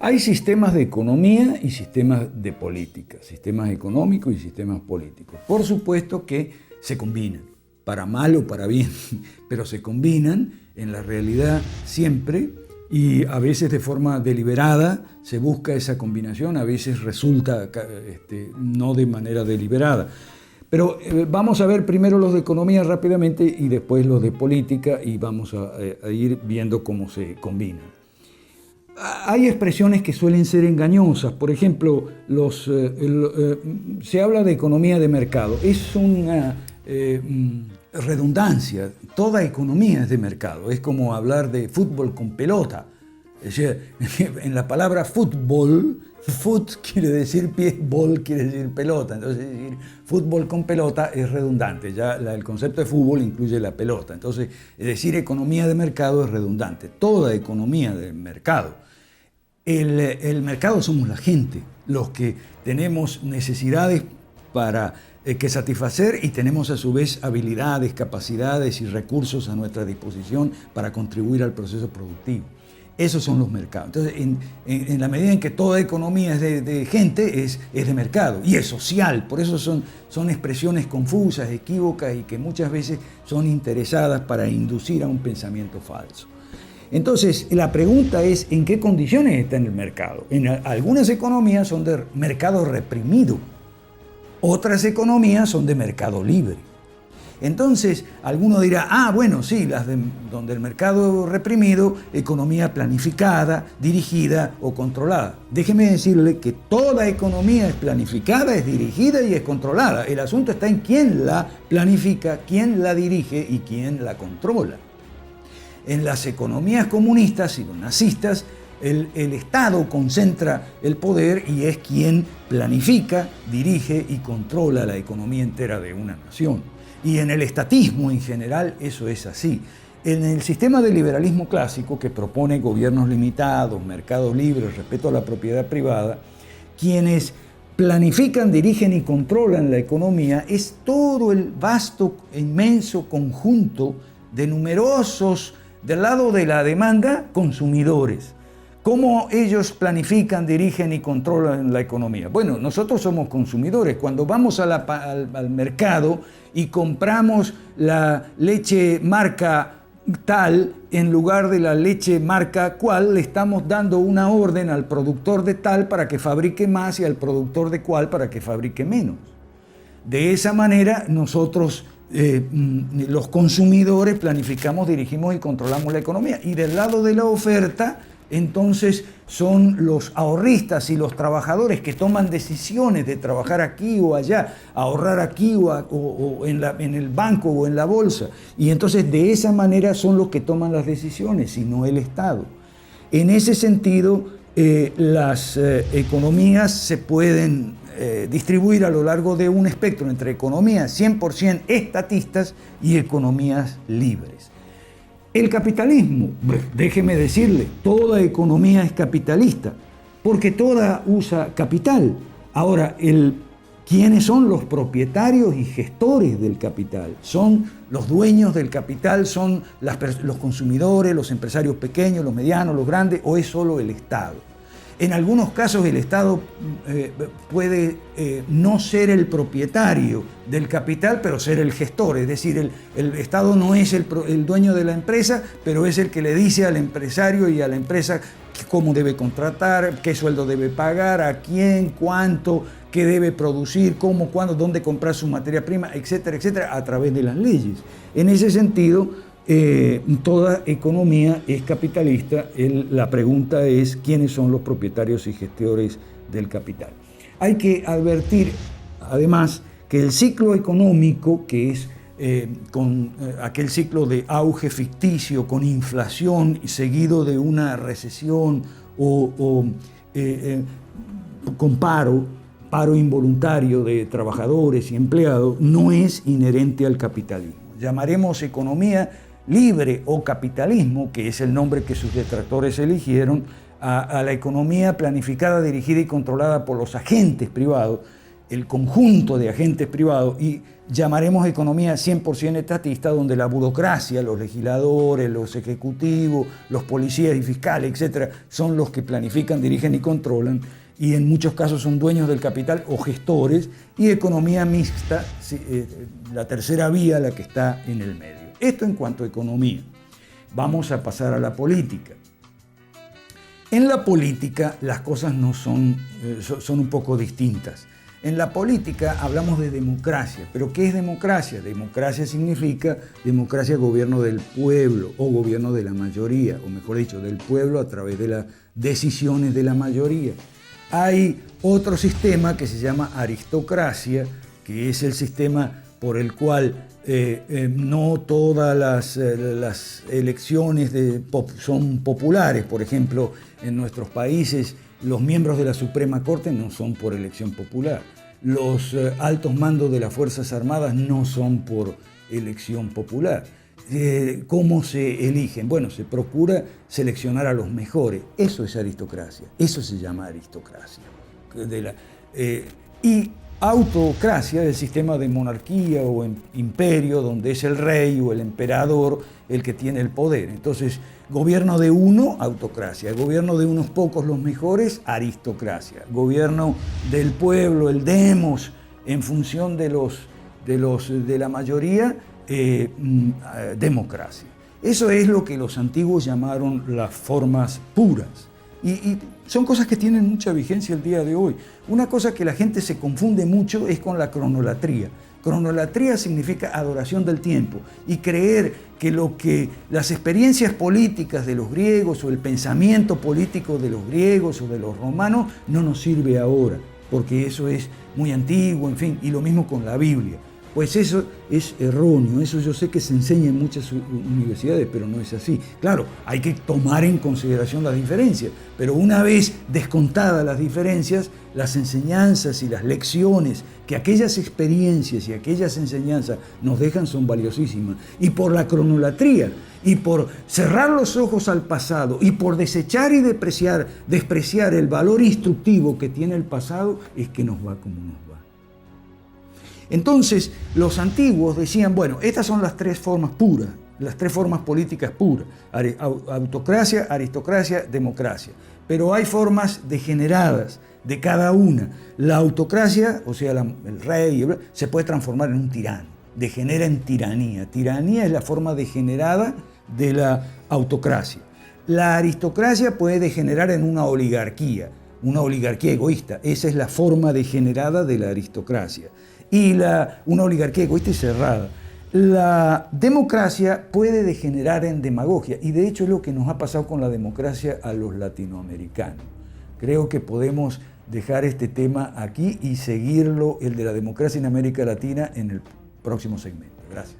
Hay sistemas de economía y sistemas de política, sistemas económicos y sistemas políticos. Por supuesto que se combinan, para mal o para bien, pero se combinan en la realidad siempre y a veces de forma deliberada se busca esa combinación, a veces resulta no de manera deliberada. Pero vamos a ver primero los de economía rápidamente y después los de política y vamos a ir viendo cómo se combinan. Hay expresiones que suelen ser engañosas, por ejemplo, se habla de economía de mercado, es una redundancia, toda economía es de mercado, es como hablar de fútbol con pelota, es decir, en la palabra fútbol, foot quiere decir pie, ball quiere decir pelota, entonces decir fútbol con pelota es redundante, ya el concepto de fútbol incluye la pelota, entonces decir economía de mercado es redundante, toda economía de mercado. El mercado somos la gente, los que tenemos necesidades que satisfacer y tenemos a su vez habilidades, capacidades y recursos a nuestra disposición para contribuir al proceso productivo. Esos son los mercados. Entonces, en la medida en que toda economía es de gente, es de mercado y es social. Por eso son expresiones confusas, equívocas y que muchas veces son interesadas para inducir a un pensamiento falso. Entonces, la pregunta es, ¿en qué condiciones está en el mercado? En algunas economías son de mercado reprimido, otras economías son de mercado libre. Entonces, alguno dirá, bueno, sí, donde el mercado reprimido, economía planificada, dirigida o controlada. Déjeme decirle que toda economía es planificada, es dirigida y es controlada. El asunto está en quién la planifica, quién la dirige y quién la controla. En las economías comunistas y los nazistas, el Estado concentra el poder y es quien planifica, dirige y controla la economía entera de una nación. Y en el estatismo en general eso es así. En el sistema de liberalismo clásico, que propone gobiernos limitados, mercados libres, respeto a la propiedad privada, quienes planifican, dirigen y controlan la economía es todo el vasto, inmenso conjunto de numerosos, del lado de la demanda, consumidores. ¿Cómo ellos planifican, dirigen y controlan la economía? Bueno, nosotros somos consumidores. Cuando vamos al mercado y compramos la leche marca tal en lugar de la leche marca cual, le estamos dando una orden al productor de tal para que fabrique más y al productor de cual para que fabrique menos. De esa manera nosotros los consumidores planificamos, dirigimos y controlamos la economía. Y del lado de la oferta, entonces son los ahorristas y los trabajadores que toman decisiones de trabajar aquí o allá, ahorrar aquí o en el banco o en la bolsa. Y entonces de esa manera son los que toman las decisiones y no el Estado. En ese sentido, las economías se pueden distribuir a lo largo de un espectro entre economías 100% estatistas y economías libres. El capitalismo, déjeme decirle, toda economía es capitalista, porque toda usa capital. Ahora, ¿quiénes son los propietarios y gestores del capital? ¿Son los dueños del capital? ¿Son los consumidores, los empresarios pequeños, los medianos, los grandes? ¿O es solo el Estado? En algunos casos el Estado puede no ser el propietario del capital, pero ser el gestor. Es decir, el Estado no es el dueño de la empresa, pero es el que le dice al empresario y a la empresa cómo debe contratar, qué sueldo debe pagar, a quién, cuánto, qué debe producir, cómo, cuándo, dónde comprar su materia prima, etcétera, etcétera, a través de las leyes. En ese sentido, toda economía es capitalista. La pregunta es quiénes son los propietarios y gestores del capital. Hay que advertir además que el ciclo económico, que es aquel ciclo de auge ficticio con inflación y seguido de una recesión o con paro involuntario de trabajadores y empleados, no es inherente al capitalismo. Llamaremos economía libre o capitalismo, que es el nombre que sus detractores eligieron, a la economía planificada, dirigida y controlada por los agentes privados, el conjunto de agentes privados, y llamaremos economía 100% estatista, donde la burocracia, los legisladores, los ejecutivos, los policías y fiscales, etcétera, son los que planifican, dirigen y controlan, y en muchos casos son dueños del capital o gestores, y economía mixta, la tercera vía, la que está en el medio. Esto en cuanto a economía. Vamos a pasar a la política. En la política las cosas no son un poco distintas. En la política hablamos de democracia, pero ¿qué es democracia? Democracia significa democracia, gobierno del pueblo o gobierno de la mayoría, o mejor dicho, del pueblo a través de las decisiones de la mayoría. Hay otro sistema que se llama aristocracia, que es el sistema por el cual no todas las elecciones son populares. Por ejemplo, en nuestros países los miembros de la Suprema Corte no son por elección popular. Los altos mandos de las Fuerzas Armadas no son por elección popular. ¿Cómo se eligen? Bueno, se procura seleccionar a los mejores. Eso es aristocracia. Eso se llama aristocracia. Y autocracia del sistema de monarquía o imperio, donde es el rey o el emperador el que tiene el poder. Entonces, gobierno de uno, autocracia. Gobierno de unos pocos, los mejores, aristocracia. Gobierno del pueblo, el demos, en función de la mayoría, democracia. Eso es lo que los antiguos llamaron las formas puras. Y son cosas que tienen mucha vigencia el día de hoy. Una cosa que la gente se confunde mucho es con la cronolatría. Cronolatría significa adoración del tiempo, y creer que las experiencias políticas de los griegos o el pensamiento político de los griegos o de los romanos no nos sirve ahora, porque eso es muy antiguo, en fin, y lo mismo con la Biblia. Pues eso es erróneo, eso yo sé que se enseña en muchas universidades, pero no es así. Claro, hay que tomar en consideración las diferencias, pero una vez descontadas las diferencias, las enseñanzas y las lecciones que aquellas experiencias y aquellas enseñanzas nos dejan son valiosísimas. Y por la cronolatría, y por cerrar los ojos al pasado, y por desechar y despreciar el valor instructivo que tiene el pasado, es que nos va como nos va. Entonces, los antiguos decían, bueno, estas son las tres formas puras, las tres formas políticas puras: autocracia, aristocracia, democracia. Pero hay formas degeneradas de cada una. La autocracia, o sea, el rey, se puede transformar en un tirano, degenera en tiranía. Tiranía es la forma degenerada de la autocracia. La aristocracia puede degenerar en una oligarquía egoísta. Esa es la forma degenerada de la aristocracia. Y una oligarquía egoísta y cerrada. La democracia puede degenerar en demagogia, y de hecho es lo que nos ha pasado con la democracia a los latinoamericanos. Creo que podemos dejar este tema aquí y seguirlo, el de la democracia en América Latina, en el próximo segmento. Gracias.